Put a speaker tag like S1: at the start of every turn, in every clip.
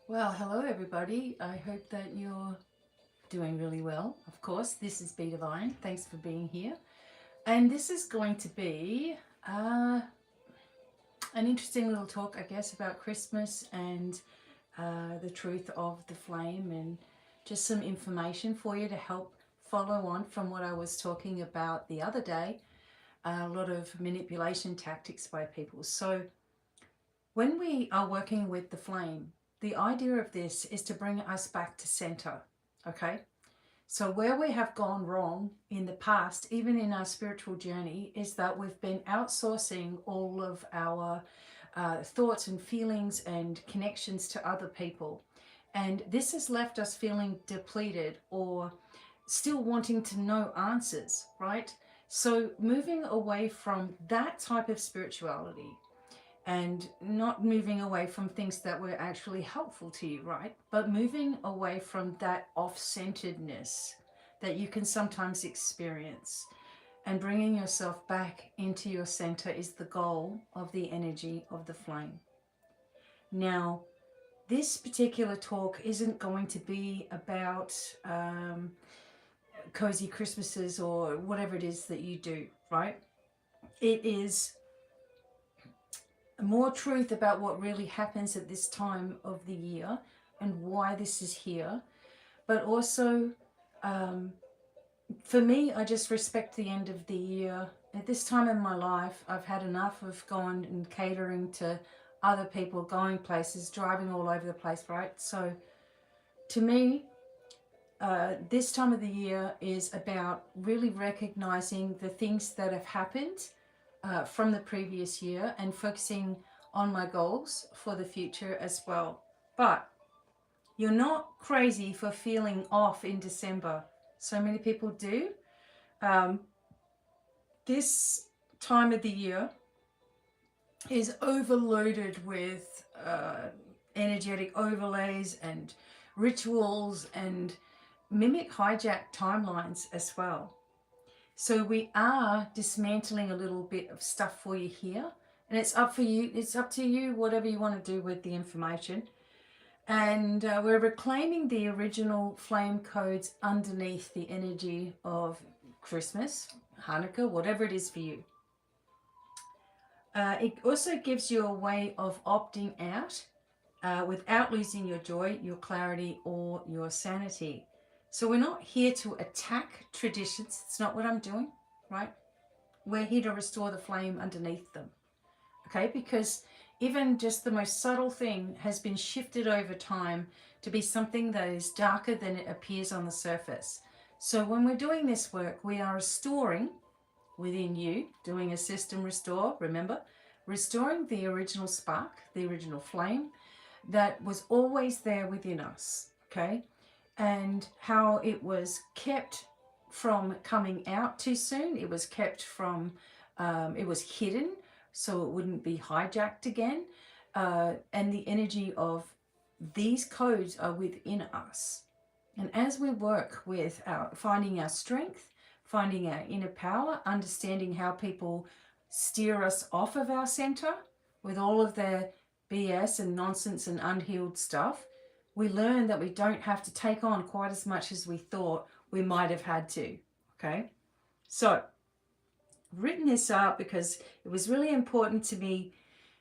S1: Well, hello everybody. I hope that you're doing really well. Of course, this is BDevine. Thanks for being here. And this is going to be an interesting little talk, I guess, about Christmas and the truth of the flame, and just some information for you to help follow on from what I was talking about the other day. A lot of manipulation tactics by people. So, when we are working with the flame, the idea of this is to bring us back to center, okay? So, where we have gone wrong in the past, even in our spiritual journey, is that we've been outsourcing all of our thoughts and feelings and connections to other people. And this has left us feeling depleted or still wanting to know answers, right? So, moving away from that type of spirituality and not moving away from things that were actually helpful to you, right? But moving away from that off centeredness that you can sometimes experience, and bringing yourself back into your center is the goal of the energy of the flame. Now, this particular talk isn't going to be about cozy Christmases or whatever it is that you do, right? It is more truth about what really happens at this time of the year and why this is here. But also, um, for me, I just respect the end of the year. At this time in my life, I've had enough of going and catering to other people, going places, driving all over the place, right? So, to me, this time of the year is about really recognizing the things that have happened from the previous year and focusing on my goals for the future as well. But you're not crazy for feeling off in December. So many people do. Um, this time of the year is overloaded with energetic overlays and rituals and mimic hijack timelines as well. So we are dismantling a little bit of stuff for you here, and it's up for you. It's up to you, whatever you want to do with the information. And we're reclaiming the original flame codes underneath the energy of Christmas, Hanukkah, whatever it is for you. It also gives you a way of opting out without losing your joy, your clarity, or your sanity. So we're not here to attack traditions. It's not what I'm doing, right? We're here to restore the flame underneath them, okay? Because even just the most subtle thing has been shifted over time to be something that is darker than it appears on the surface. So when we're doing this work, we are restoring within you, doing a system restore, remember? Restoring the original spark, the original flame that was always there within us, okay? And how it was kept from coming out too soon. It was kept from, it was hidden so it wouldn't be hijacked again. And the energy of these codes are within us. And as we work with finding our strength, finding our inner power, understanding how people steer us off of our center with all of their BS and nonsense and unhealed stuff, we learn that we don't have to take on quite as much as we thought we might have had to, okay? So, written this up because it was really important to me,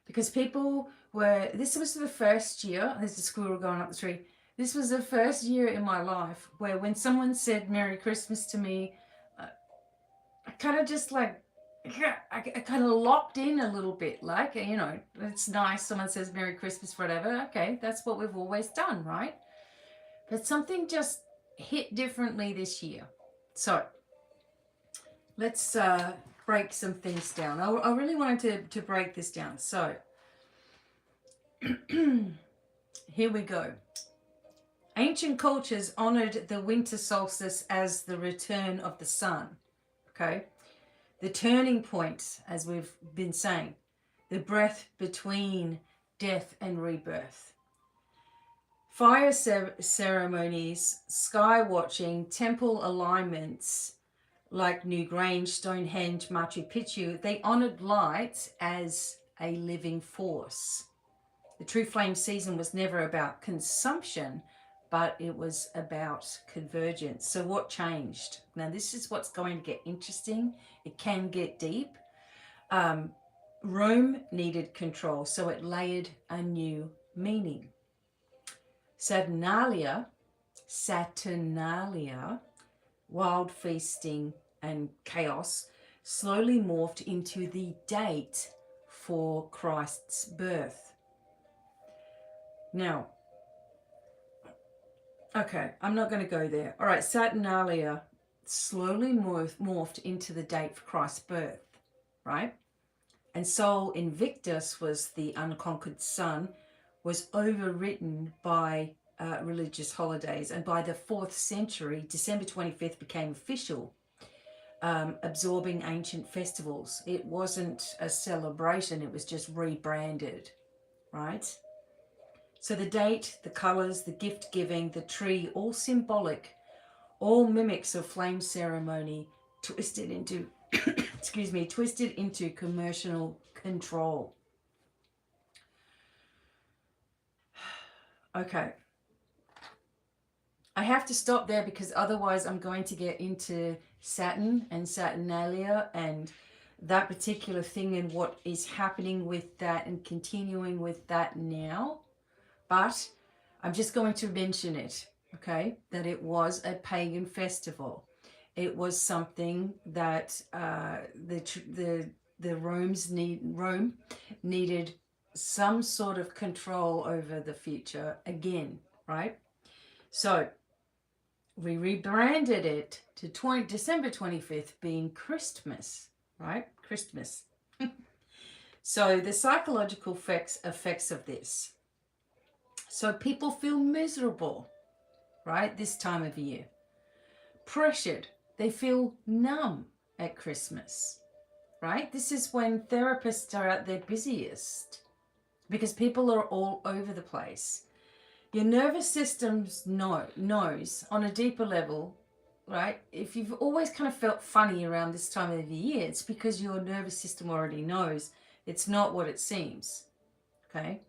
S1: because people were, this was the first year, there's a squirrel going up the tree, this was the first year in my life where when someone said Merry Christmas to me, I kind of just like, I kind of locked in a little bit, like, you know, it's nice, someone says Merry Christmas, whatever, okay, that's what we've always done, right? But something just hit differently this year. So let's break some things down. I really wanted to break this down. So here we go. Ancient cultures honored the winter solstice as the return of the sun, okay? The turning point, as we've been saying, the breath between death and rebirth. Fire ceremonies, sky watching, temple alignments like Newgrange, Stonehenge, Machu Picchu, they honored light as a living force. The true flame season was never about consumption, but it was about convergence. So what changed? Now this is what's going to get interesting. It can get deep. Rome needed control, so it layered a new meaning. Saturnalia, wild feasting and chaos, slowly morphed into the date for Christ's birth. Now, okay, I'm not going to go there. All right, Saturnalia slowly morphed into the date for Christ's birth, right? And Sol Invictus was the unconquered sun, was overwritten by religious holidays. And by the 4th century, December 25th became official, absorbing ancient festivals. It wasn't a celebration, it was just rebranded, right? So the date, the colors, the gift giving, the tree, all symbolic, all mimics of flame ceremony, twisted into twisted into commercial control. Okay. I have to stop there because otherwise I'm going to get into Saturn and Saturnalia and that particular thing and what is happening with that and continuing with that now. But I'm just going to mention it, okay, that it was a pagan festival. It was something that Rome needed some sort of control over the future again, right? So we rebranded it to December 25th being Christmas, right? Christmas. So the psychological effects of this. So people feel miserable, right, this time of year. Pressured. They feel numb at Christmas, right? This is when therapists are at their busiest because people are all over the place. Your nervous system knows on a deeper level, right? If you've always kind of felt funny around this time of the year, it's because your nervous system already knows it's not what it seems, okay?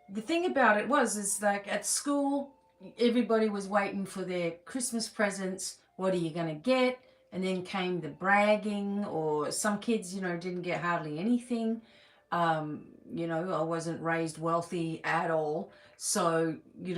S1: The thing about it is like at school, everybody was waiting for their Christmas presents. What are you going to get? And then came the bragging, or some kids, didn't get hardly anything. I wasn't raised wealthy at all. So, we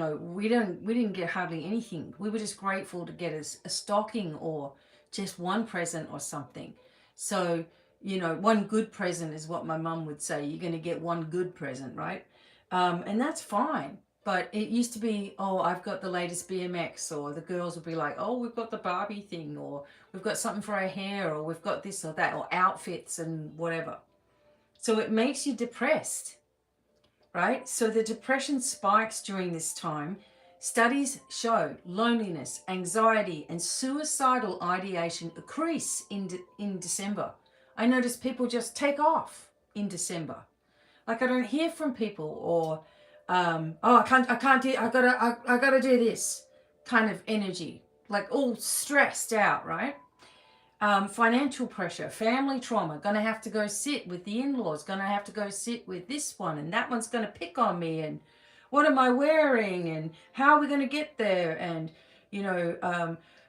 S1: didn't get hardly anything. We were just grateful to get a stocking or just one present or something. So, one good present is what my mum would say. You're going to get one good present, right? And that's fine. But it used to be, oh, I've got the latest BMX, or the girls would be like, oh, we've got the Barbie thing, or we've got something for our hair, or we've got this or that, or outfits and whatever. So it makes you depressed, right? So the depression spikes during this time. Studies show loneliness, anxiety, and suicidal ideation increase in December. I notice people just take off in December. Like I don't hear from people, or I gotta do this kind of energy, like all stressed out, right? Financial pressure, family trauma, gonna have to go sit with the in-laws, gonna have to go sit with this one, and that one's gonna pick on me, and what am I wearing, and how are we gonna get there, and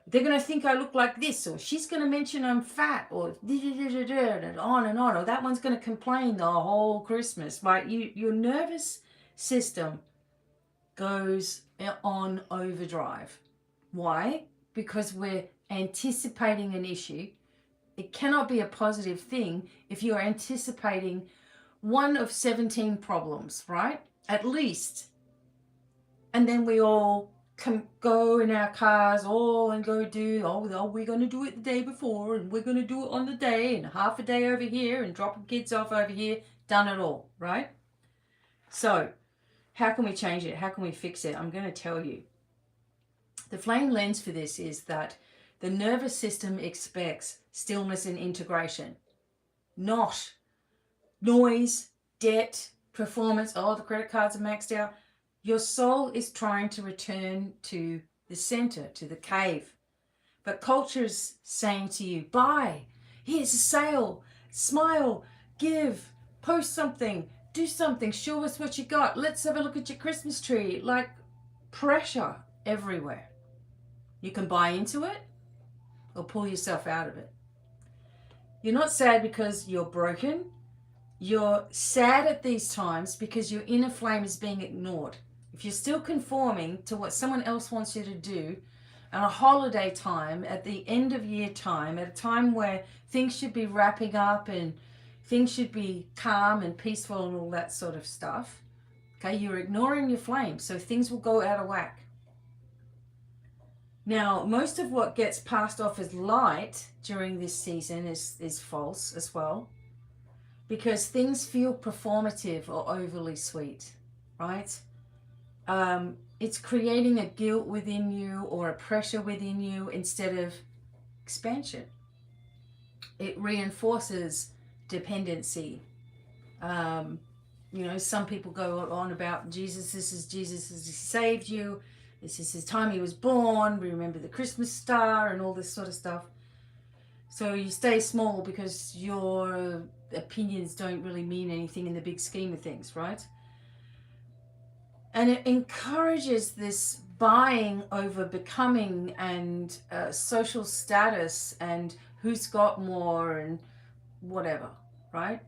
S1: they're going to think I look like this, or she's going to mention I'm fat, or and on, or that one's going to complain the whole Christmas, right? Your nervous system goes on overdrive. Why? Because we're anticipating an issue. It cannot be a positive thing if you're anticipating one of 17 problems, right? At least. And then we all go in our cars and go do, we're going to do it the day before, and we're going to do it on the day, and half a day over here, and dropping kids off over here, done it all, right? So how can we change it? How can we fix it? I'm going to tell you. The flame lens for this is that the nervous system expects stillness and integration, not noise, debt, performance. Oh, the credit cards are maxed out. Your soul is trying to return to the center, to the cave. But culture is saying to you, buy, here's a sale, smile, give, post something, do something, show us what you got, let's have a look at your Christmas tree. Like, pressure everywhere. You can buy into it or pull yourself out of it. You're not sad because you're broken. You're sad at these times because your inner flame is being ignored. If you're still conforming to what someone else wants you to do at a holiday time, at the end of year time, at a time where things should be wrapping up and things should be calm and peaceful and all that sort of stuff, okay, you're ignoring your flame, so things will go out of whack. Now, most of what gets passed off as light during this season is false as well, because things feel performative or overly sweet, right? It's creating a guilt within you or a pressure within you instead of expansion. It reinforces dependency. Some people go on about Jesus, this is Jesus, he saved you. This is his time he was born. We remember the Christmas star and all this sort of stuff. So you stay small because your opinions don't really mean anything in the big scheme of things, right? And it encourages this buying over becoming and social status and who's got more and whatever, right?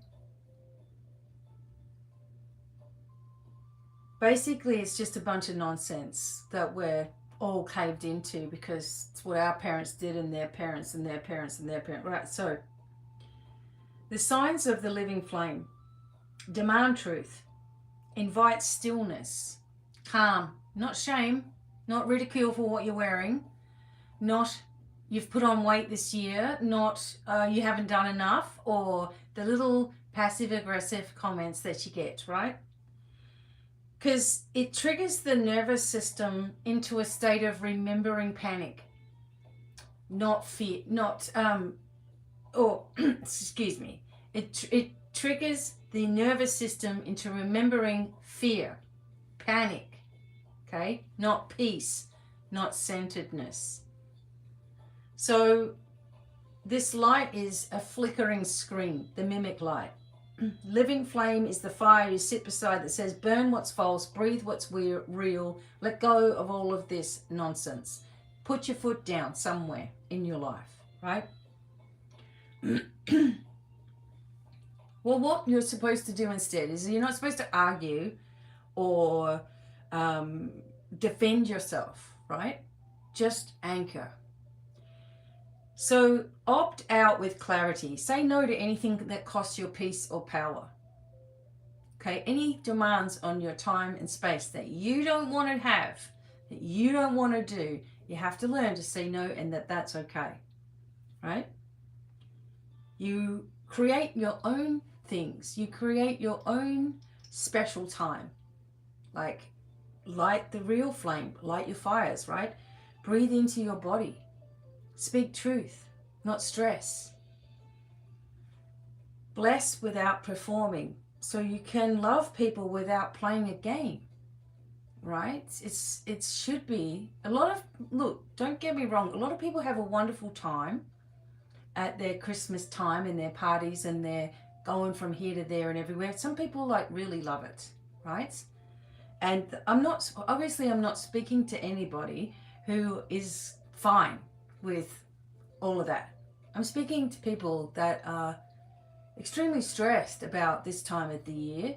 S1: Basically, it's just a bunch of nonsense that we're all caved into because it's what our parents did and their parents and their parents and their parents. Right, so the signs of the living flame: demand truth, invite stillness, calm, not shame, not ridicule for what you're wearing, not you've put on weight this year, not you haven't done enough, or the little passive-aggressive comments that you get, right? Because it triggers the nervous system into a state of remembering panic, not fear, excuse me. It triggers the nervous system into remembering fear, panic, okay? Not peace, not centeredness. So this light is a flickering screen, the mimic light. Living flame is the fire you sit beside that says, burn what's false, breathe what's real, let go of all of this nonsense. Put your foot down somewhere in your life, right? Well, what you're supposed to do instead is you're not supposed to argue or defend yourself, right? Just anchor. So opt out with clarity. Say no to anything that costs your peace or power. Okay, any demands on your time and space that you don't want to have, that you don't want to do, you have to learn to say no, and that's okay, right? You create your own things. You create your own special time. Like, light the real flame, light your fires, right? Breathe into your body. Speak truth, not stress. Bless without performing, so you can love people without playing a game, right? It should be look, don't get me wrong, a lot of people have a wonderful time at their Christmas time and their parties, and they're going from here to there and everywhere. Some people really love it, right? And I'm not speaking to anybody who is fine with all of that. I'm speaking to people that are extremely stressed about this time of the year,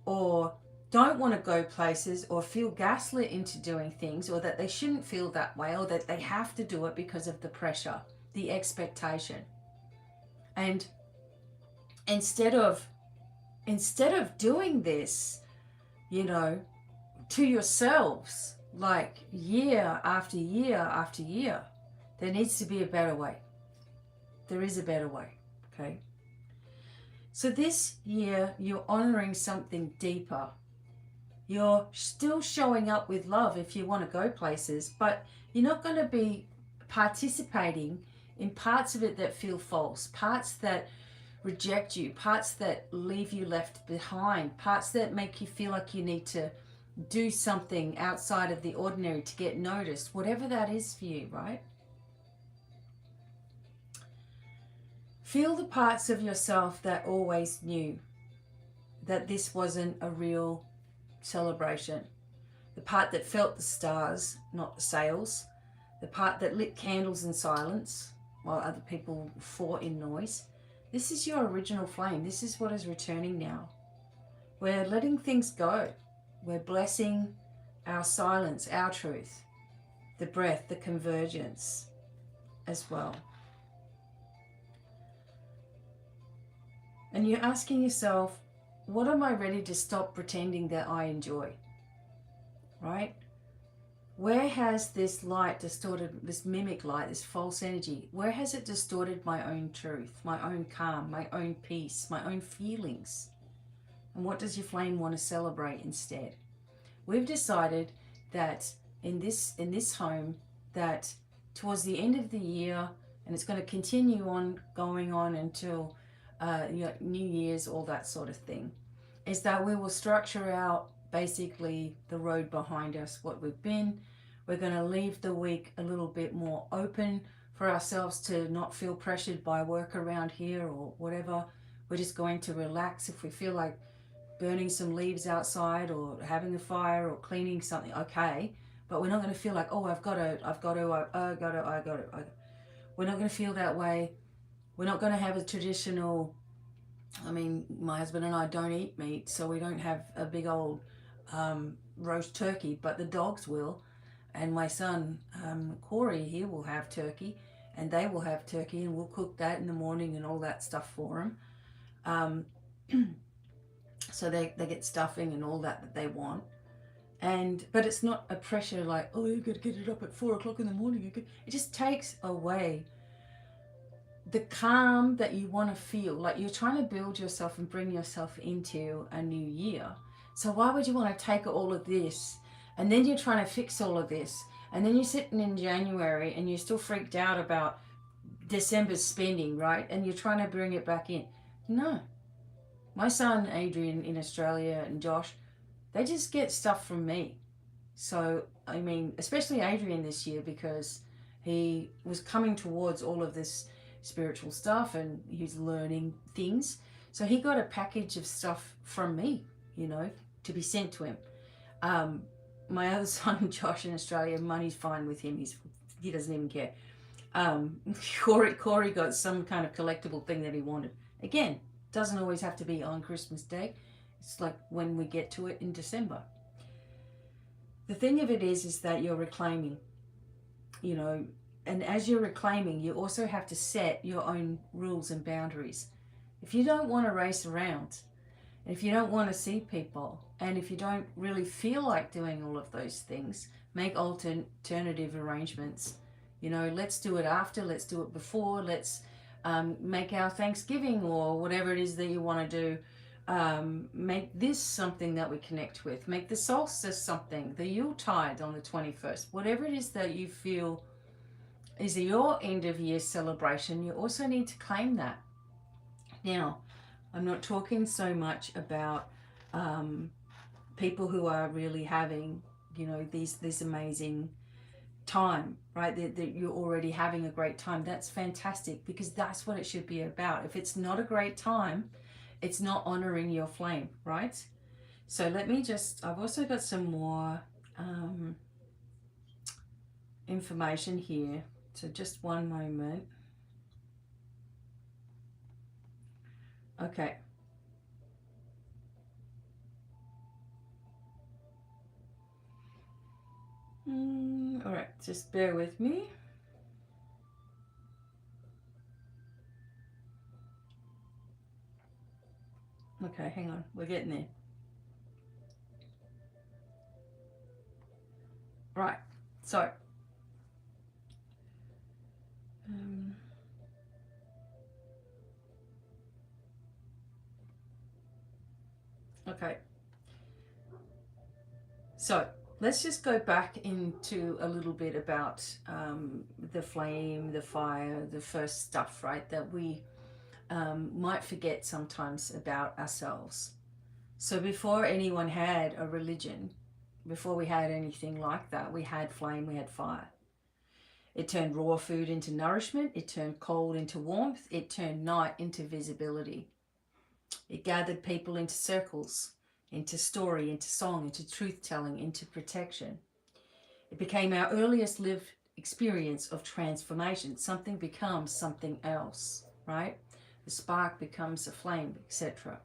S1: or don't want to go places, or feel gaslit into doing things, or that they shouldn't feel that way, or that they have to do it because of the pressure, the expectation. And instead of doing this, to yourselves, like year after year after year, there needs to be a better way. There is a better way, okay? So this year, you're honoring something deeper. You're still showing up with love if you want to go places, but you're not going to be participating in parts of it that feel false, parts that reject you, parts that leave you left behind, parts that make you feel like you need to do something outside of the ordinary to get noticed, whatever that is for you, right? Feel the parts of yourself that always knew. that this wasn't a real celebration. The part that felt the stars, not the sails. The part that lit candles in silence while other people fought in noise. This is your original flame. This is what is returning now. We're letting things go. We're blessing our silence, our truth, the breath, the convergence as well. And you're asking yourself, what am I ready to stop pretending that I enjoy? Right? Where has this light distorted, this mimic light, this false energy, where has it distorted my own truth, my own calm, my own peace, my own feelings? And what does your flame want to celebrate instead? We've decided that in this home, that towards the end of the year, and it's going to continue on going on until New Year's, all that sort of thing, is that we will structure out basically the road behind us, what we've been. We're going to leave the week a little bit more open for ourselves to not feel pressured by work around here or whatever. We're just going to relax. If we feel like burning some leaves outside or having a fire or cleaning something, okay, but we're not going to feel like, oh, I've got to. We're not going to feel that way. We're not going to have a traditional, I mean, my husband and I don't eat meat, so we don't have a big old roast turkey, but the dogs will. And my son, Corey, he will have turkey, and they will have turkey, and we'll cook that in the morning and all that stuff for them. So they get stuffing and all that they want. But it's not a pressure like, oh, you've got to get it up at 4 o'clock in the morning. It just takes away the calm that you want to feel. Like you're trying to build yourself and bring yourself into a new year. So why would you want to take all of this and then you're trying to fix all of this, and then you're sitting in January and you're still freaked out about December's spending, right? And you're trying to bring it back in. No. My son Adrian in Australia and Josh, they just get stuff from me. So, I mean, especially Adrian this year, because he was coming towards all of this spiritual stuff and he's learning things. So he got a package of stuff from me, to be sent to him. My other son, Josh, in Australia, money's fine with him. He doesn't even care. Corey got some kind of collectible thing that he wanted. Again, doesn't always have to be on Christmas Day. It's like when we get to it in December. The thing of it is that you're reclaiming, and as you're reclaiming, you also have to set your own rules and boundaries. If you don't want to race around, and if you don't want to see people, and if you don't really feel like doing all of those things, make alternative arrangements. Let's do it after, let's do it before, let's make our Thanksgiving or whatever it is that you want to do. Make this something that we connect with. Make the solstice something, the Yuletide on the 21st. Whatever it is that you feel is your end of year celebration, you also need to claim that. Now, I'm not talking so much about people who are really having, this amazing time, right? That you're already having a great time. That's fantastic, because that's what it should be about. If it's not a great time, it's not honoring your flame, right? So I've also got some more information here. So just one moment. Okay. All right, just bear with me. Okay, hang on. We're getting there. Right, so okay. So let's just go back into a little bit about the flame, the fire, the first stuff, right, that we might forget sometimes about ourselves. So before anyone had a religion, before we had anything like that, we had flame, we had fire. It turned raw food into nourishment. It turned cold into warmth. It turned night into visibility. It gathered people into circles, into story, into song, into truth-telling, into protection. It became our earliest lived experience of transformation. Something becomes something else, right? The spark becomes a flame, etc.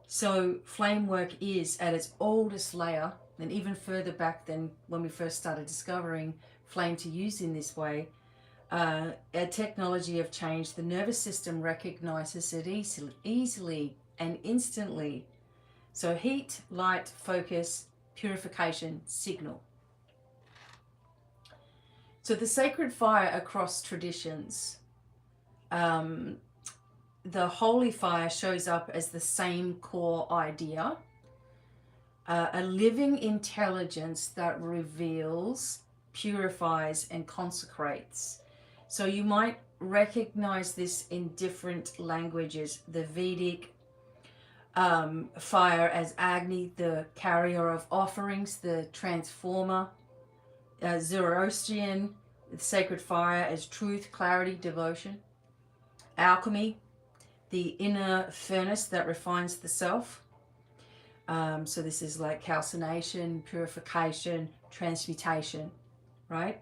S1: So flame work is at its oldest layer, and even further back than when we first started discovering flame to use in this way, a technology of change. The nervous system recognizes it easily and instantly. So heat, light, focus, purification, signal. So the sacred fire across traditions, the holy fire shows up as the same core idea, a living intelligence that reveals, purifies, and consecrates. So you might recognize this in different languages. The Vedic fire as Agni, the carrier of offerings, the transformer. Zoroastrian, the sacred fire as truth, clarity, devotion. Alchemy, the inner furnace that refines the self. So this is like calcination, purification, transmutation, right?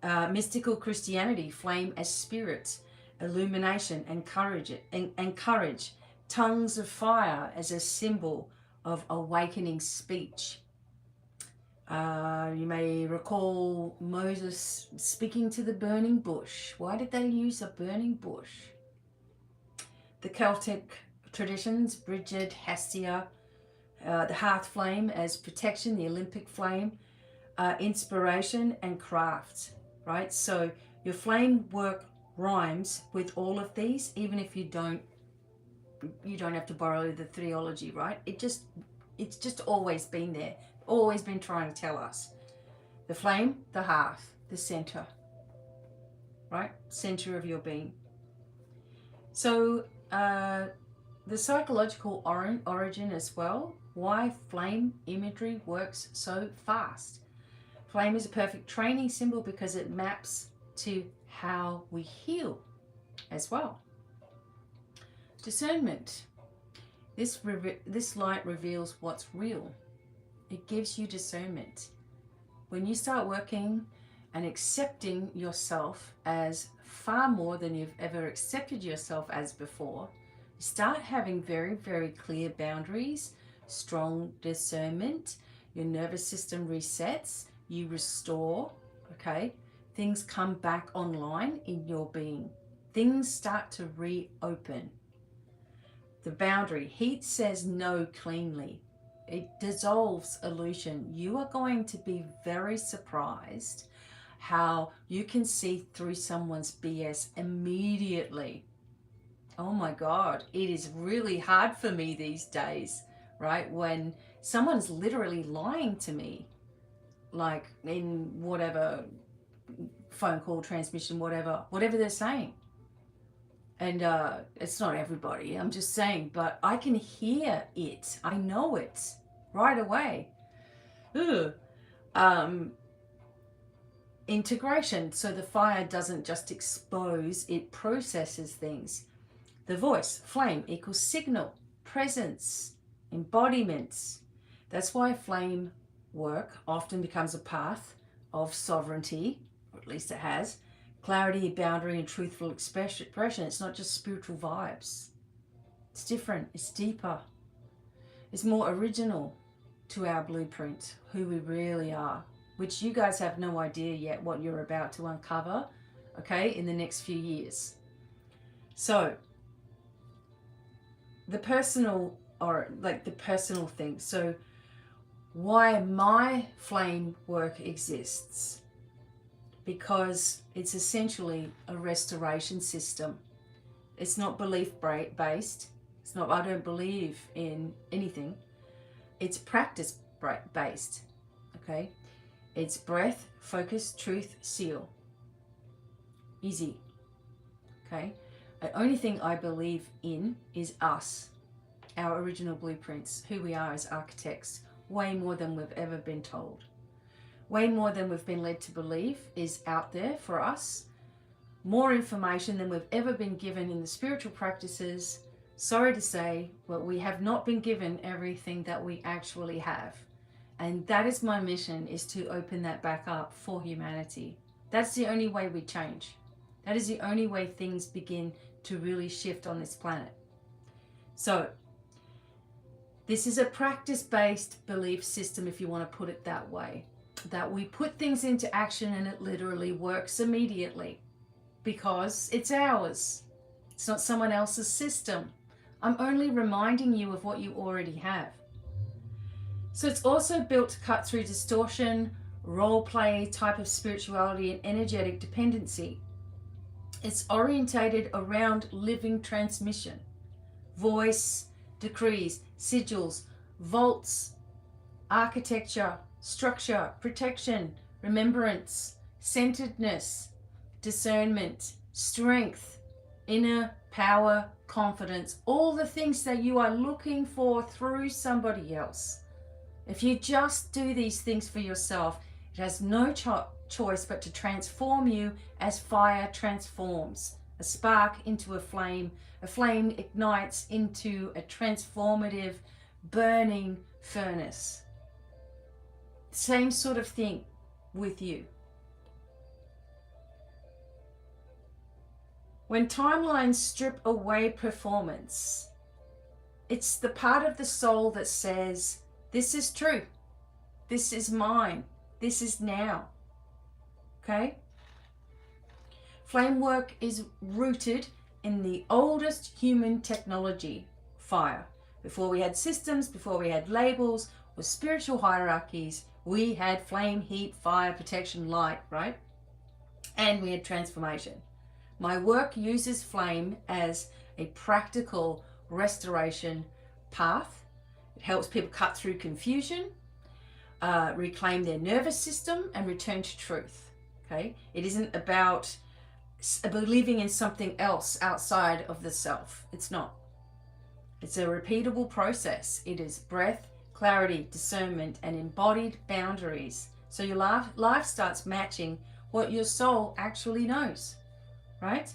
S1: Mystical Christianity, flame as spirit, illumination and courage, and courage. Tongues of fire as a symbol of awakening speech. You may recall Moses speaking to the burning bush. Why did they use a burning bush? The Celtic traditions, Bridget, Hestia, the hearth flame as protection, the Olympic flame, inspiration and craft, right? So your flame work rhymes with all of these, even if you don't have to borrow the theology, right? It's just always been there, always been trying to tell us. The flame, the hearth, the center, right? Center of your being. So the psychological origin as well, why flame imagery works so fast. Flame is a perfect training symbol because it maps to how we heal as well. Discernment. This light reveals what's real. It gives you discernment. When you start working and accepting yourself as far more than you've ever accepted yourself as before, you start having very, very clear boundaries, strong discernment, your nervous system resets, you restore, okay? Things come back online in your being. Things start to reopen. The boundary, heat says no cleanly. It dissolves illusion. You are going to be very surprised how you can see through someone's BS immediately. Oh my God, it is really hard for me these days, right? When someone's literally lying to me, like in whatever phone call, transmission, whatever they're saying. And it's not everybody, I'm just saying, but I can hear it. I know it right away. Integration. So the fire doesn't just expose, it processes things. The voice, flame, equals signal, presence, embodiments. That's why flame work often becomes a path of sovereignty, or at least it has. Clarity, boundary, and truthful expression. It's not just spiritual vibes. It's different. It's deeper. It's more original to our blueprint, who we really are, which you guys have no idea yet what you're about to uncover, okay, in the next few years. So, the personal, or like the personal thing. So, why my flame work exists? Because it's essentially a restoration system. It's not belief based. It's not, I don't believe in anything. It's practice based, okay? It's breath, focus, truth, seal. Easy, okay? The only thing I believe in is us, our original blueprints, who we are as architects, way more than we've ever been told. Way more than we've been led to believe is out there for us. More information than we've ever been given in the spiritual practices. sorry to say, but we have not been given everything that we actually have. And that is my mission, is to open that back up for humanity. That's the only way we change. That is the only way things begin to really shift on this planet. So this is a practice-based belief system, if you want to put it that way, that we put things into action and it literally works immediately because it's ours. It's not someone else's system. I'm only reminding you of what you already have. So it's also built to cut through distortion, role play type of spirituality, and energetic dependency. It's orientated around living transmission, voice, decrees, sigils, vaults, architecture, structure, protection, remembrance, centeredness, discernment, strength, inner power, confidence, all the things that you are looking for through somebody else. If you just do these things for yourself, it has no choice but to transform you as fire transforms. A spark into a flame ignites into a transformative, burning furnace. Same sort of thing with you. When timelines strip away performance, it's the part of the soul that says, this is true, this is mine, this is now. Okay? Flame work is rooted in the oldest human technology, fire. Before we had systems, before we had labels or spiritual hierarchies, we had flame, heat, fire, protection, light, right? And we had transformation. My work uses flame as a practical restoration path. It helps people cut through confusion, reclaim their nervous system, and return to truth. Okay? It isn't about believing in something else outside of the self. It's not. It's a repeatable process. It is breath, clarity, discernment, and embodied boundaries. So your life starts matching what your soul actually knows, right?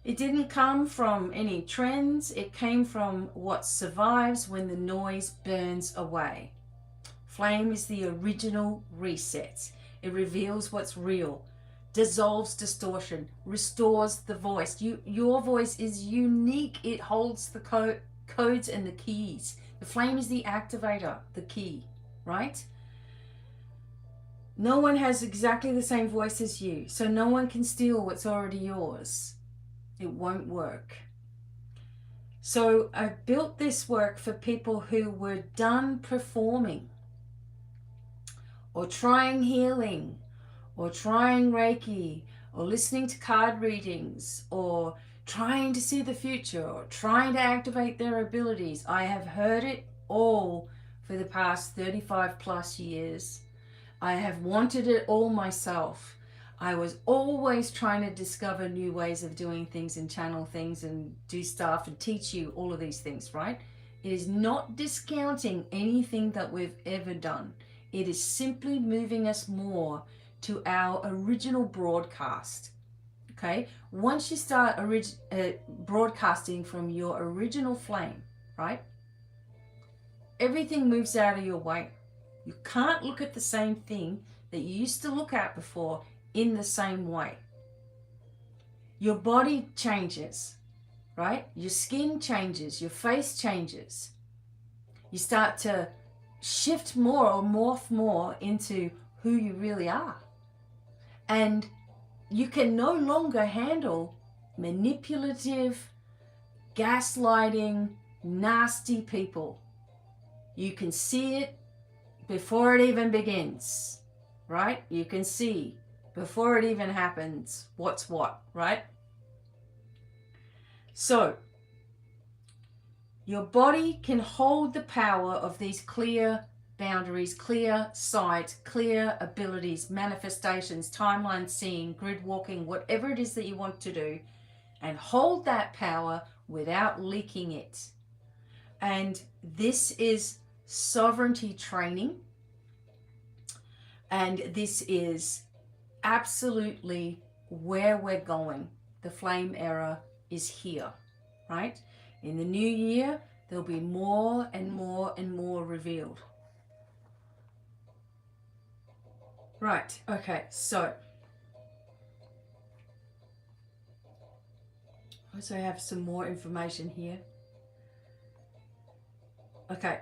S1: It didn't come from any trends. It came from what survives when the noise burns away. Flame is the original reset. It reveals what's real, dissolves distortion, restores the voice. Your voice is unique. It holds the codes and the keys. The flame is the activator, the key, right? No one has exactly the same voice as you, so no one can steal what's already yours. It won't work. So I built this work for people who were done performing or trying healing or trying Reiki or listening to card readings or trying to see the future or trying to activate their abilities. I have heard it all for the past 35 plus years. I have wanted it all myself. I was always trying to discover new ways of doing things and channel things and do stuff and teach you all of these things, right? It is not discounting anything that we've ever done. It is simply moving us more to our original broadcast. Okay, once you start broadcasting from your original flame, right, everything moves out of your way. You can't look at the same thing that you used to look at before in the same way. Your body changes, right? Your skin changes, your face changes. You start to shift more or morph more into who you really are. And you can no longer handle manipulative, gaslighting, nasty people. You can see it before it even begins, right? You can see before it even happens what's what, right? So your body can hold the power of these clear boundaries, clear sight, clear abilities, manifestations, timeline seeing, grid walking, whatever it is that you want to do, and hold that power without leaking it. And this is sovereignty training. And this is absolutely where we're going. The flame era is here, right? In the new year, there'll be more and more and more revealed. Right, okay, so I also have some more information here. Okay.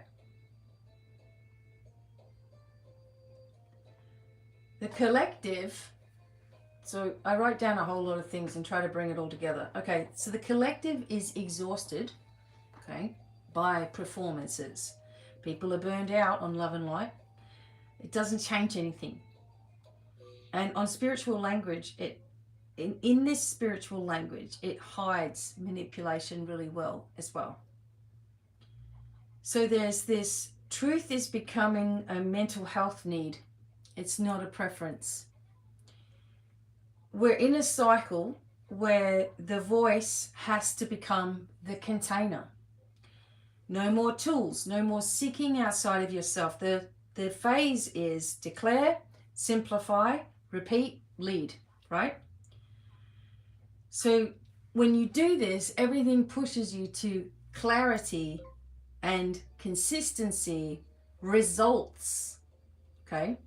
S1: The collective, so I write down a whole lot of things and try to bring it all together. Okay, so the collective is exhausted, okay, by performances. People are burned out on love and light. It doesn't change anything. And on spiritual language, in this spiritual language, it hides manipulation really well as well. So there's this, truth is becoming a mental health need. It's not a preference. We're in a cycle where the voice has to become the container. No more tools, no more seeking outside of yourself. The phase is declare, simplify, repeat, lead, right? So when you do this, everything pushes you to clarity and consistency, results, okay?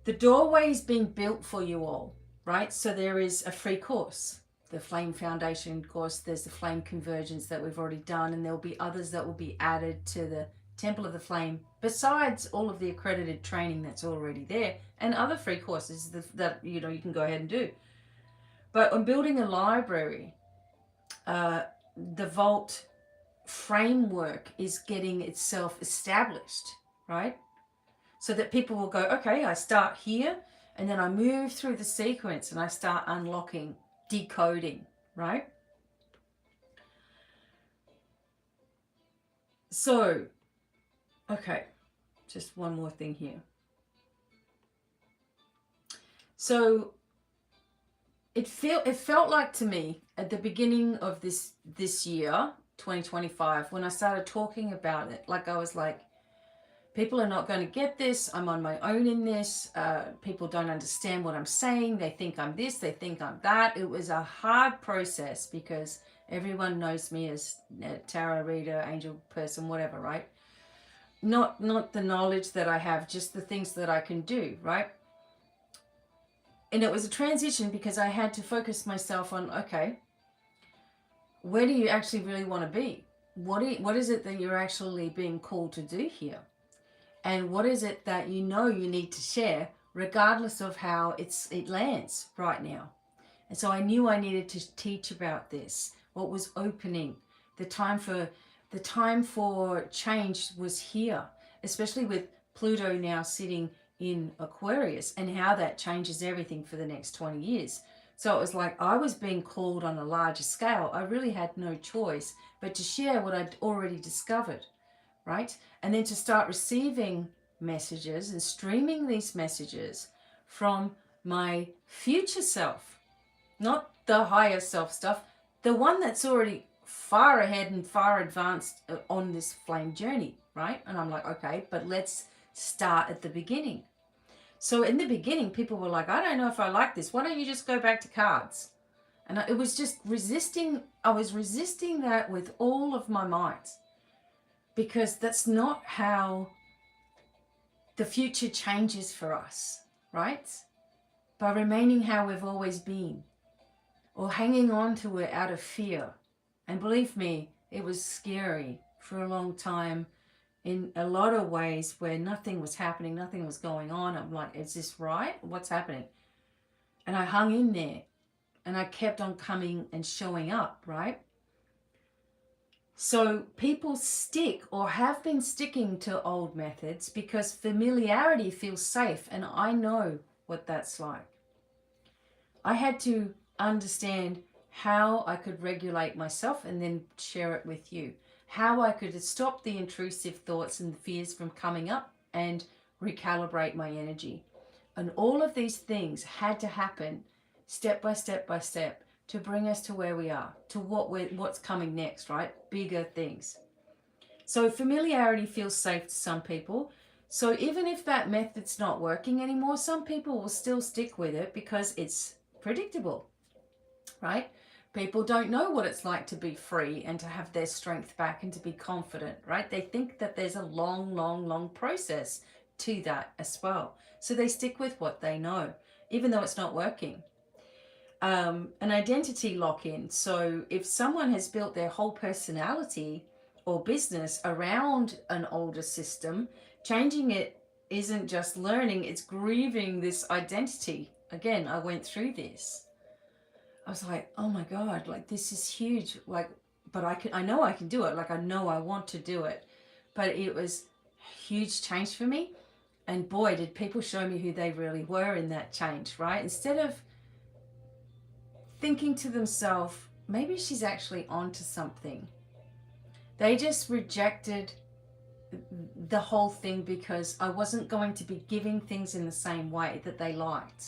S1: The doorway is being built for you all, right? So there is a free course, the Flame Foundation course. There's the Flame Convergence that we've already done, and there'll be others that will be added to the Temple of the Flame, besides all of the accredited training that's already there, and other free courses that you can go ahead and do. But I'm building a library. The Vault framework is getting itself established, right? So that people will go, okay, I start here, and then I move through the sequence and I start unlocking, decoding, right? So, okay, just one more thing here. So it felt like to me at the beginning of this year, 2025, when I started talking about it, like I was like, people are not going to get this. I'm on my own in this. People don't understand what I'm saying. They think I'm this. They think I'm that. It was a hard process because everyone knows me as a tarot reader, angel person, whatever, right? Not the knowledge that I have, just the things that I can do, right? And it was a transition because I had to focus myself on, okay, where do you actually really want to be? What is it that you're actually being called to do here? And what is it that you need to share, regardless of how it lands right now? And so I knew I needed to teach about this. What was opening? The time for change was here, especially with Pluto now sitting in Aquarius, and how that changes everything for the next 20 years. So it was like I was being called on a larger scale. I really had no choice but to share what I'd already discovered, right? And then to start receiving messages and streaming these messages from my future self, not the higher self stuff, the one that's already far ahead and far advanced on this flame journey, right? And I'm like, okay, but let's start at the beginning. So in the beginning, people were like, I don't know if I like this. Why don't you just go back to cards? And it was just resisting. I was resisting that with all of my might, because that's not how the future changes for us, right? By remaining how we've always been, or hanging on to it out of fear. And believe me, it was scary for a long time in a lot of ways where nothing was happening, nothing was going on. I'm like, is this right? What's happening? And I hung in there and I kept on coming and showing up, right? So people stick or have been sticking to old methods because familiarity feels safe, and I know what that's like. I had to understand how I could regulate myself and then share it with you. How I could stop the intrusive thoughts and fears from coming up and recalibrate my energy. And all of these things had to happen step by step by step to bring us to where we are, to what's coming next, right? Bigger things. So familiarity feels safe to some people. So even if that method's not working anymore, some people will still stick with it because it's predictable, right? People don't know what it's like to be free and to have their strength back and to be confident, right? They think that there's a long, long, long process to that as well. So they stick with what they know, even though it's not working. An identity lock-in. So if someone has built their whole personality or business around an older system, changing it isn't just learning, it's grieving this identity. Again, I went through this. I was like, oh my God, like this is huge. Like, but I know I can do it. Like, I know I want to do it. But it was a huge change for me. And boy, did people show me who they really were in that change, right? Instead of thinking to themselves, maybe she's actually onto something. They just rejected the whole thing because I wasn't going to be giving things in the same way that they liked.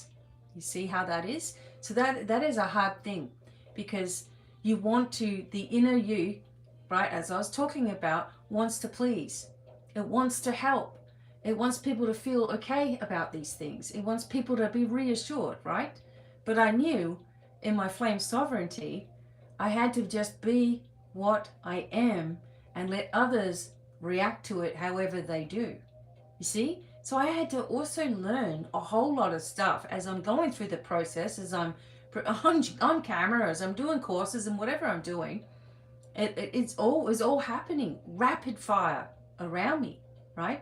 S1: You see how that is? So that is a hard thing, because you want to, the inner you, right, as I was talking about, wants to please. It wants to help. It wants people to feel okay about these things. It wants people to be reassured, right? But I knew in my flame sovereignty, I had to just be what I am and let others react to it however they do. You see? So I had to also learn a whole lot of stuff as I'm going through the process, as I'm on camera, as I'm doing courses and whatever I'm doing. It's all happening rapid fire around me, right?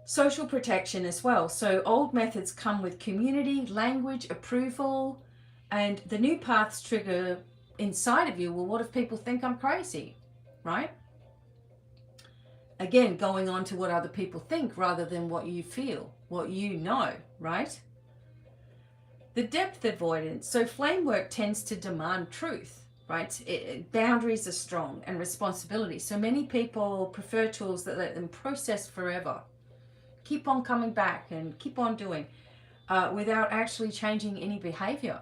S1: Social protection as well. So old methods come with community, language, approval, and the new paths trigger inside of you, well, what if people think I'm crazy, right? Again, going on to what other people think rather than what you feel, what you know, right? The depth avoidance. So flame work tends to demand truth, right? Boundaries are strong and responsibility. So many people prefer tools that let them process forever. Keep on coming back and keep on doing without actually changing any behavior.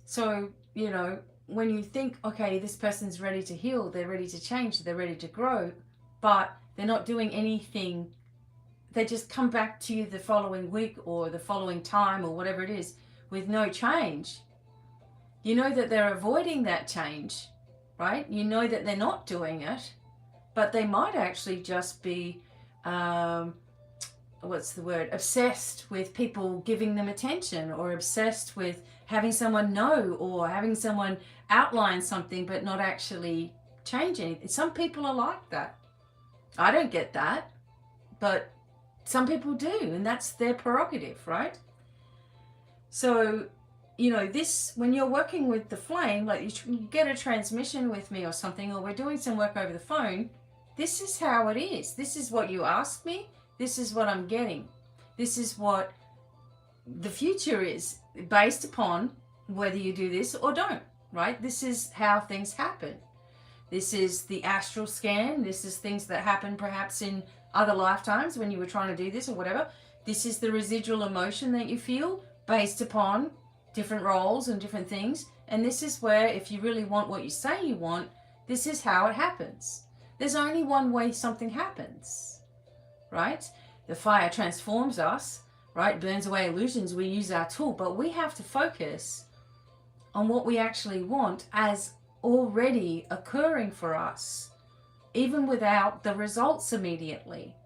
S1: So, you know, when you think, okay, this person's ready to heal, they're ready to change, they're ready to grow, but they're not doing anything, they just come back to you the following week or the following time or whatever it is with no change. You know that they're avoiding that change, right? You know that they're not doing it, but they might actually just be, obsessed with people giving them attention, or obsessed with having someone know or having someone outline something but not actually change anything. Some people are like that. I don't get that, but some people do, and that's their prerogative, right? So, you know, this, when you're working with the flame, like you get a transmission with me or something, or we're doing some work over the phone, this is how it is. This is what you asked me. This is what I'm getting. This is what the future is based upon whether you do this or don't, right? This is how things happen. This is the astral scan. This is things that happen perhaps in other lifetimes when you were trying to do this or whatever. This is the residual emotion that you feel based upon different roles and different things. And this is where, if you really want what you say you want, this is how it happens. There's only one way something happens, right? The fire transforms us, right? Burns away illusions. We use our tool, but we have to focus on what we actually want as already occurring for us, even without the results immediately.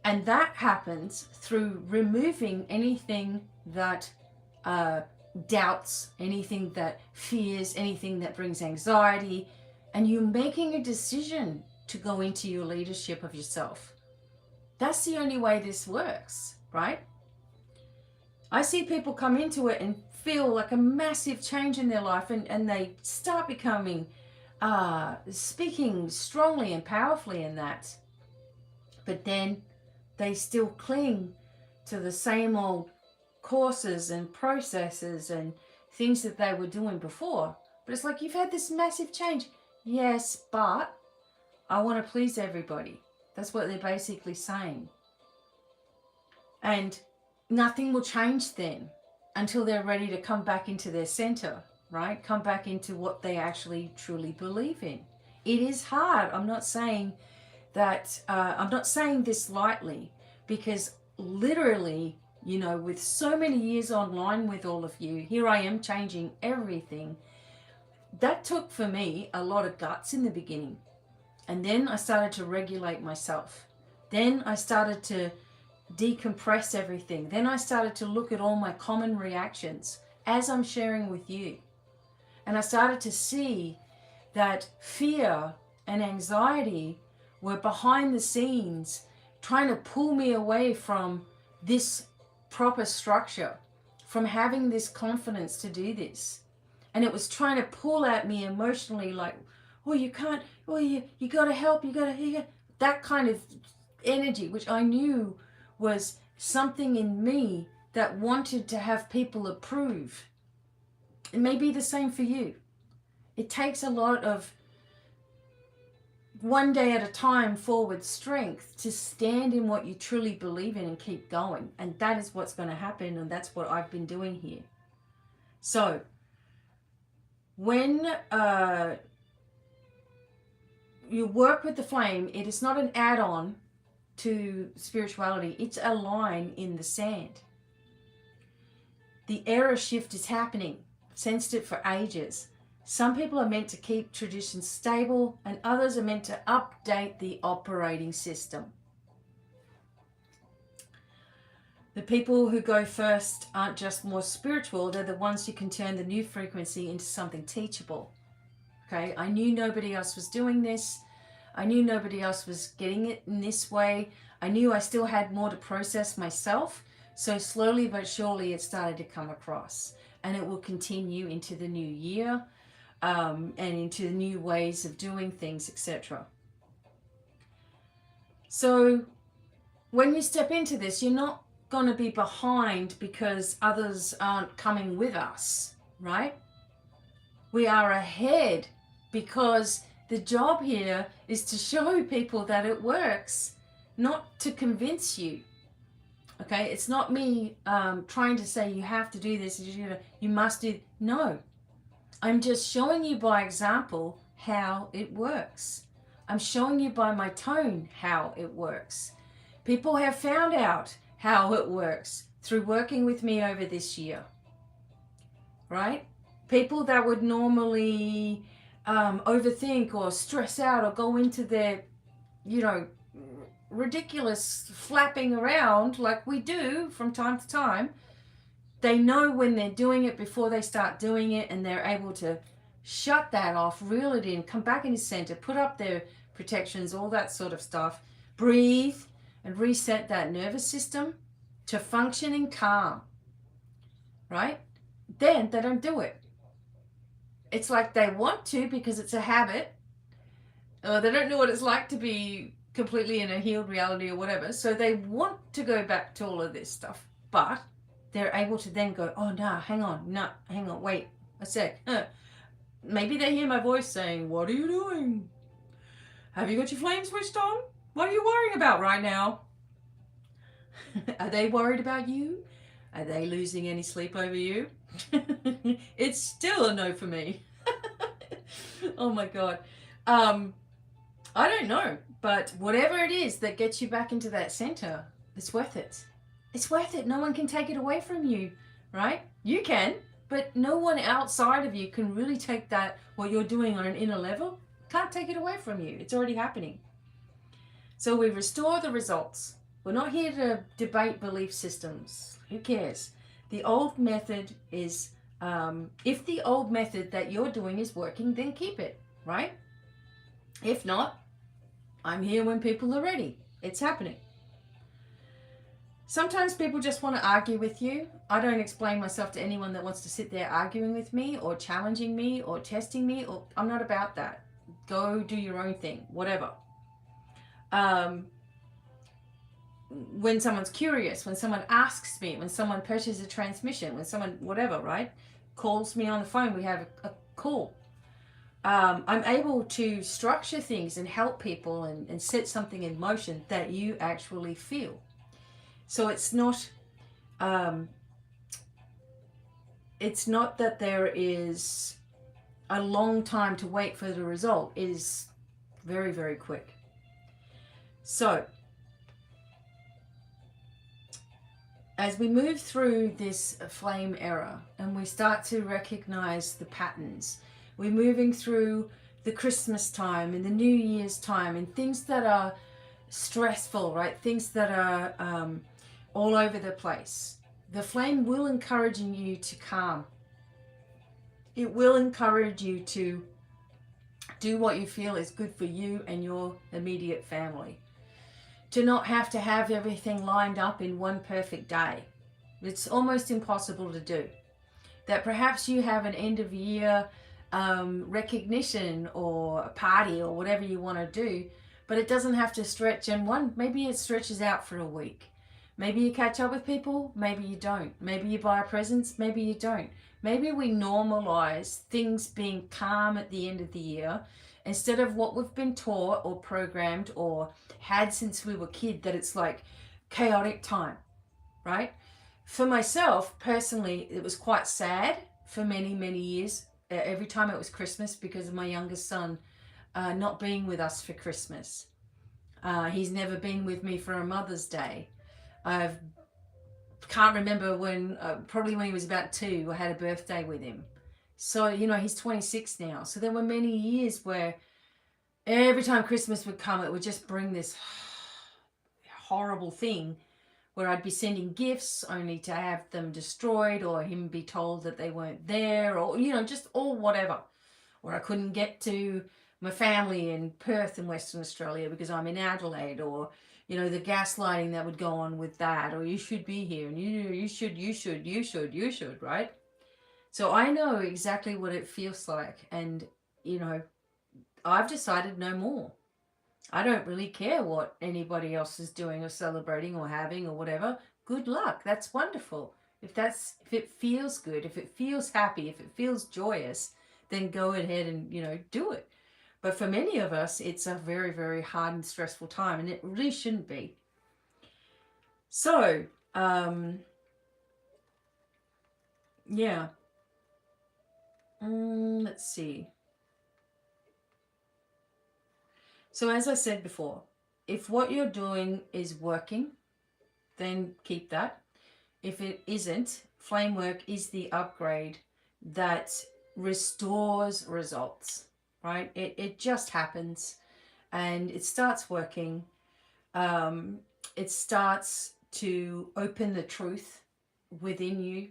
S1: And that happens through removing anything that doubts, anything that fears, anything that brings anxiety, and you making a decision to go into your leadership of yourself. That's the only way this works, right? I see people come into it and feel like a massive change in their life, and they start becoming, speaking strongly and powerfully in that. But then they still cling to the same old courses and processes and things that they were doing before. But it's like, you've had this massive change. Yes, but I want to please everybody. That's what they're basically saying. And nothing will change then until they're ready to come back into their center, right? Come back into what they actually truly believe in. It is hard. I'm not saying that, I'm not saying this lightly, because literally You know, with so many years online with all of you, here I am changing everything. That took for me a lot of guts in the beginning. And then I started to regulate myself. Then I started to decompress everything. Then I started to look at all my common reactions as I'm sharing with you. And I started to see that fear and anxiety were behind the scenes trying to pull me away from this proper structure, from having this confidence to do this. And it was trying to pull at me emotionally, like, oh, you can't, oh, you got to help, you got to, that kind of energy, which I knew was something in me that wanted to have people approve. It may be the same for you. It takes a lot of one day at a time forward strength to stand in what you truly believe in and keep going. And that is what's going to happen, and that's what I've been doing here. So when you work with the flame, it is not an add-on to spirituality. It's a line in the sand. The era shift is happening. I've sensed it for ages. Some people are meant to keep traditions stable, and others are meant to update the operating system. The people who go first aren't just more spiritual, they're the ones who can turn the new frequency into something teachable. Okay, I knew nobody else was doing this. I knew nobody else was getting it in this way. I knew I still had more to process myself. So slowly but surely it started to come across. And it will continue into the new year. And into new ways of doing things, etc. So when you step into this, you're not going to be behind because others aren't coming with us, right? We are ahead because the job here is to show people that it works, not to convince you. Okay, it's not me trying to say you have to do this, you must do. No. I'm just showing you by example how it works. I'm showing you by my tone how it works. People have found out how it works through working with me over this year, right? People that would normally overthink or stress out or go into their, ridiculous flapping around like we do from time to time. They know when they're doing it before they start doing it, and they're able to shut that off, reel it in, come back into center, put up their protections, all that sort of stuff, breathe and reset that nervous system to function in calm, right? Then they don't do it. It's like they want to because it's a habit, or they don't know what it's like to be completely in a healed reality or whatever, so they want to go back to all of this stuff, but they're able to then go, oh, no, hang on, wait a sec. Maybe they hear my voice saying, what are you doing? Have you got your flame switched on? What are you worrying about right now? Are they worried about you? Are they losing any sleep over you? It's still a no for me. Oh my God. I don't know, but whatever it is that gets you back into that center, it's worth it. It's worth it. No one can take it away from you, right? You can, but no one outside of you can really take that, what you're doing on an inner level, can't take it away from you. It's already happening. So we restore the results. We're not here to debate belief systems. Who cares? The old method is, if the old method that you're doing is working, then keep it, right? If not, I'm here when people are ready. It's happening. Sometimes people just want to argue with you. I don't explain myself to anyone that wants to sit there arguing with me or challenging me or testing me. Or I'm not about that. Go do your own thing, whatever. When someone's curious, when someone asks me, when someone purchases a transmission, when someone, whatever, right, calls me on the phone, we have a call. I'm able to structure things and help people and set something in motion that you actually feel. So it's not that there is a long time to wait for the result. It is very, very quick. So as we move through this flame era and we start to recognize the patterns, we're moving through the Christmas time and the New Year's time and things that are stressful, right? Things that are all over the place. The flame will encourage you to calm. It will encourage you to do what you feel is good for you and your immediate family. To not have to have everything lined up in one perfect day. It's almost impossible to do. That perhaps you have an end of year recognition or a party or whatever you want to do, but it doesn't have to stretch. And maybe it stretches out for a week. Maybe you catch up with people, maybe you don't. Maybe you buy presents, maybe you don't. Maybe we normalize things being calm at the end of the year instead of what we've been taught or programmed or had since we were kid, that it's like chaotic time, right? For myself, personally, it was quite sad for many, many years. Every time it was Christmas, because of my youngest son not being with us for Christmas. He's never been with me for a Mother's Day. I can't remember when, probably when he was about 2, I had a birthday with him. So, you know, he's 26 now. So there were many years where every time Christmas would come, it would just bring this horrible thing where I'd be sending gifts only to have them destroyed, or him be told that they weren't there, or, you know, just all whatever. Or I couldn't get to my family in Perth in Western Australia because I'm in Adelaide, or, you know, the gaslighting that would go on with that, or you should be here, and you should, right? So I know exactly what it feels like, and, you know, I've decided no more. I don't really care what anybody else is doing or celebrating or having or whatever. Good luck. That's wonderful. If it feels good, if it feels happy, if it feels joyous, then go ahead and, you know, do it. But for many of us, it's a very, very hard and stressful time, and it really shouldn't be. So, yeah. Let's see. So as I said before, if what you're doing is working, then keep that. If it isn't, flame work is the upgrade that restores results, right? It just happens and it starts working. It starts to open the truth within you.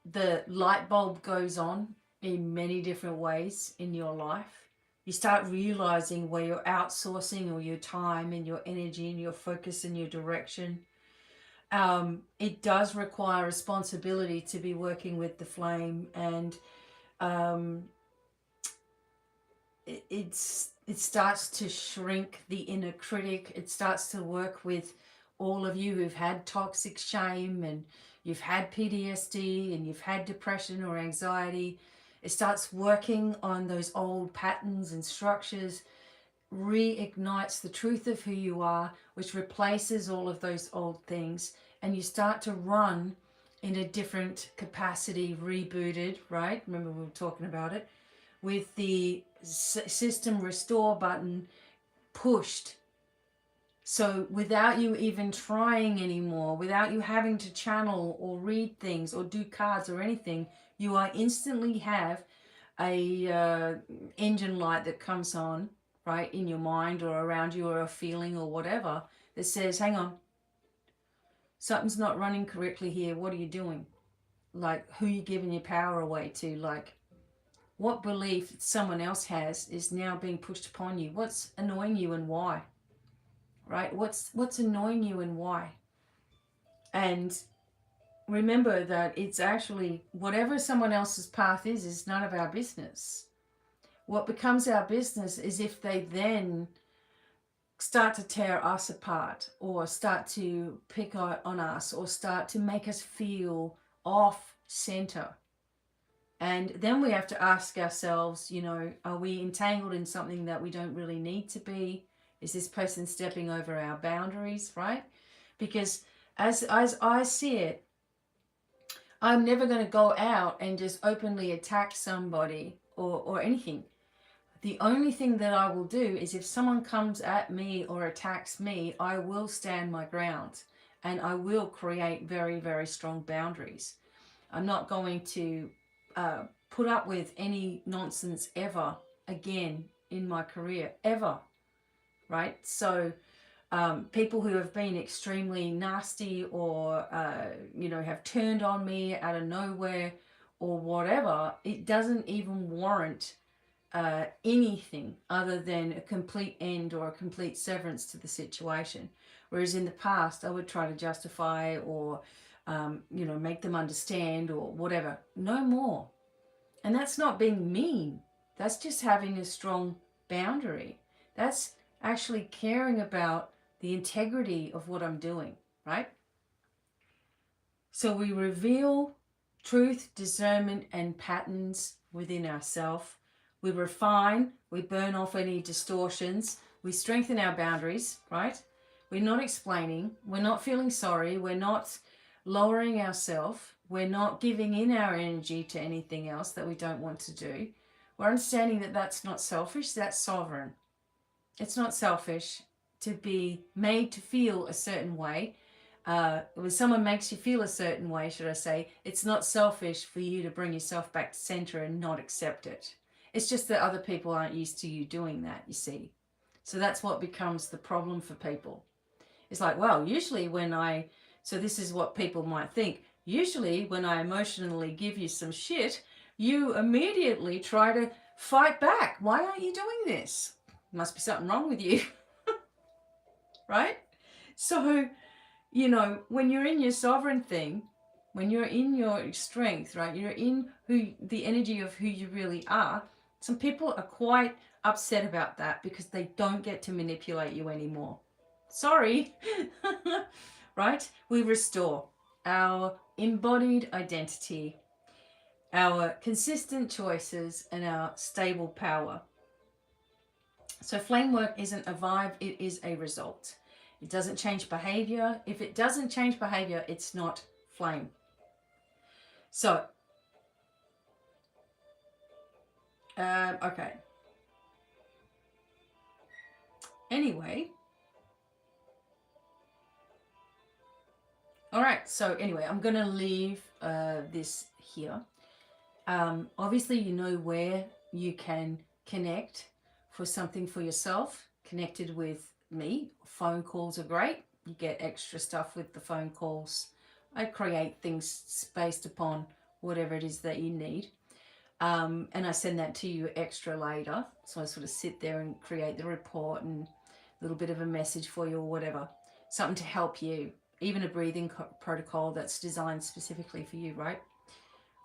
S1: The light bulb goes on in many different ways in your life. You start realizing where you're outsourcing all your time and your energy and your focus and your direction. It does require responsibility to be working with the flame, and it starts to shrink the inner critic. It starts to work with all of you who've had toxic shame, and you've had PTSD, and you've had depression or anxiety. It starts working on those old patterns and structures, reignites the truth of who you are, which replaces all of those old things, and you start to run in a different capacity, rebooted, right? Remember we were talking about it, with the system restore button pushed. So without you even trying anymore, without you having to channel or read things or do cards or anything, you are instantly have a engine light that comes on, right, in your mind or around you, or a feeling or whatever, that says, hang on, something's not running correctly here. What are you doing? Like, who are you giving your power away to? Like, what belief someone else has is now being pushed upon you? What's annoying you and why? Right? What's annoying you and why? And remember that it's actually whatever someone else's path is none of our business. What becomes our business is if they then start to tear us apart, or start to pick on us, or start to make us feel off center. And then we have to ask ourselves, you know, are we entangled in something that we don't really need to be? Is this person stepping over our boundaries, right? Because as I see it, I'm never going to go out and just openly attack somebody or anything. The only thing that I will do is if someone comes at me or attacks me, I will stand my ground. and I will create very, very strong boundaries. I'm not going to put up with any nonsense ever again in my career, ever, right? So people who have been extremely nasty or, have turned on me out of nowhere or whatever, it doesn't even warrant anything other than a complete end or a complete severance to the situation. Whereas in the past, I would try to justify or, make them understand or whatever. No more. And that's not being mean. That's just having a strong boundary. That's actually caring about the integrity of what I'm doing, right? So we reveal truth, discernment, and patterns within ourselves. We refine, we burn off any distortions, we strengthen our boundaries, right? We're not explaining, we're not feeling sorry, we're not lowering ourselves, we're not giving in our energy to anything else that we don't want to do. We're understanding that that's not selfish, that's sovereign. It's not selfish to be made to feel a certain way. When someone makes you feel a certain way, should I say, it's not selfish for you to bring yourself back to center and not accept it. It's just that other people aren't used to you doing that, you see. So that's what becomes the problem for people. It's like, well, usually so this is what people might think. Usually when I emotionally give you some shit, you immediately try to fight back. Why aren't you doing this? Must be something wrong with you. Right? So, when you're in your sovereign thing, when you're in your strength, right, you're in the energy of who you really are, some people are quite upset about that because they don't get to manipulate you anymore. Sorry. Right? We restore our embodied identity, our consistent choices, and our stable power. So flame work isn't a vibe, it is a result. It doesn't change behavior. If it doesn't change behavior, it's not flame. So, okay. Anyway. All right. So anyway, I'm going to leave this here. Obviously, you know where you can connect for something for yourself, connected with me. Phone calls are great. You get extra stuff with the phone calls. I create things based upon whatever it is that you need. And I send that to you extra later. So I sort of sit there and create the report and a little bit of a message for you or whatever. Something to help you. Even a breathing protocol that's designed specifically for you, right?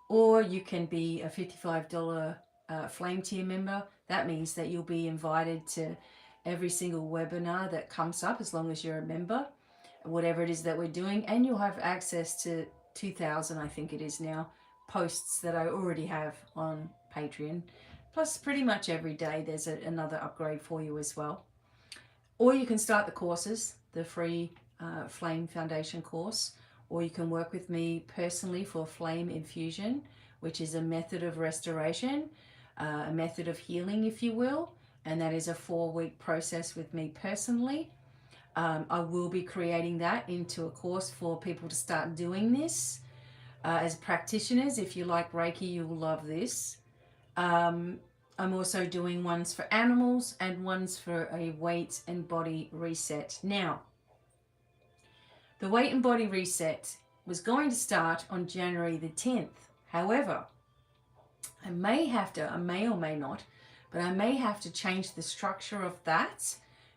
S1: Or you can be a $55 Flame Tier member. That means that you'll be invited to every single webinar that comes up as long as you're a member, whatever it is that we're doing. And you'll have access to 2,000, I think it is now, posts that I already have on Patreon. Plus pretty much every day there's another upgrade for you as well. Or you can start the courses, the free Flame Foundation course, or you can work with me personally for Flame Infusion, which is a method of restoration, a method of healing, if you will, and that is a 4-week process with me personally. I will be creating that into a course for people to start doing this as practitioners. If you like Reiki, you will love this. I'm also doing ones for animals and ones for a weight and body reset. Now, the weight and body reset was going to start on January the 10th. However, I may or may not, but I may have to change the structure of that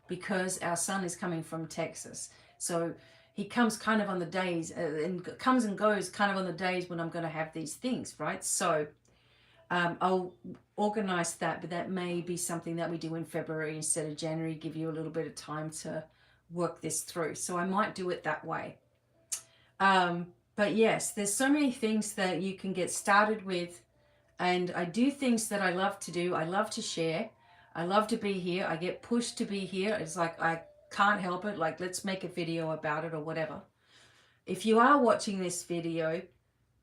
S1: because our son is coming from Texas. So he comes kind of on the days and comes and goes kind of on the days when I'm going to have these things, right? So I'll organize that, but that may be something that we do in February instead of January, give you a little bit of time to work this through. So I might do it that way. But yes, there's so many things that you can get started with, and I do things that I love to do. I love to share. I love to be here. I get pushed to be here. It's like I can't help it. Like, let's make a video about it or whatever. If you are watching this video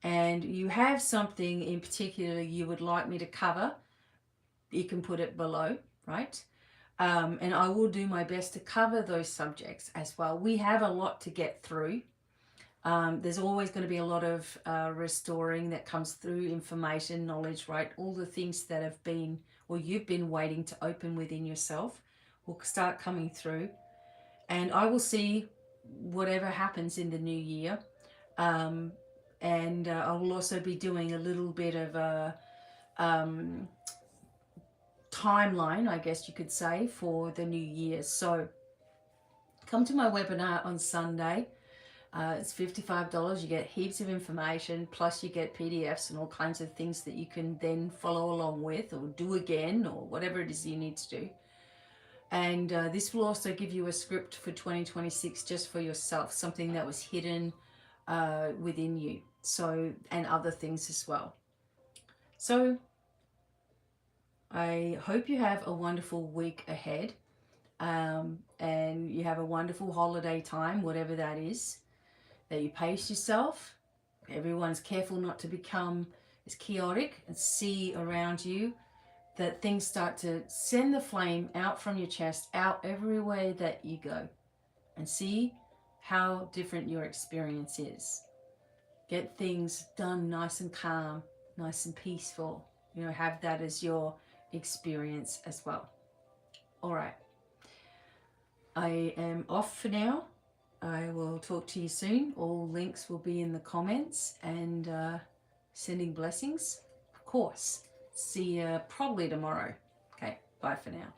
S1: and you have something in particular you would like me to cover, you can put it below, right? And I will do my best to cover those subjects as well. We have a lot to get through. There's always going to be a lot of restoring that comes through, information, knowledge, right? All the things that have been, or you've been waiting to open within yourself will start coming through. And I will see whatever happens in the new year. And I will also be doing a little bit of a timeline, I guess you could say, for the new year. So come to my webinar on Sunday. It's $55. You get heaps of information, plus you get PDFs and all kinds of things that you can then follow along with or do again or whatever it is you need to do. And this will also give you a script for 2026 just for yourself, something that was hidden within you. So, and other things as well. So I hope you have a wonderful week ahead, and you have a wonderful holiday time, whatever that is, that you pace yourself. Everyone's careful not to become as chaotic and see around you, that things start to send the flame out from your chest, out everywhere that you go, and see how different your experience is. Get things done nice and calm, nice and peaceful. You know, have that as your experience as well. All right. I am off for now. I will talk to you soon. All links will be in the comments, and sending blessings, of course. See you probably tomorrow. Okay, bye for now.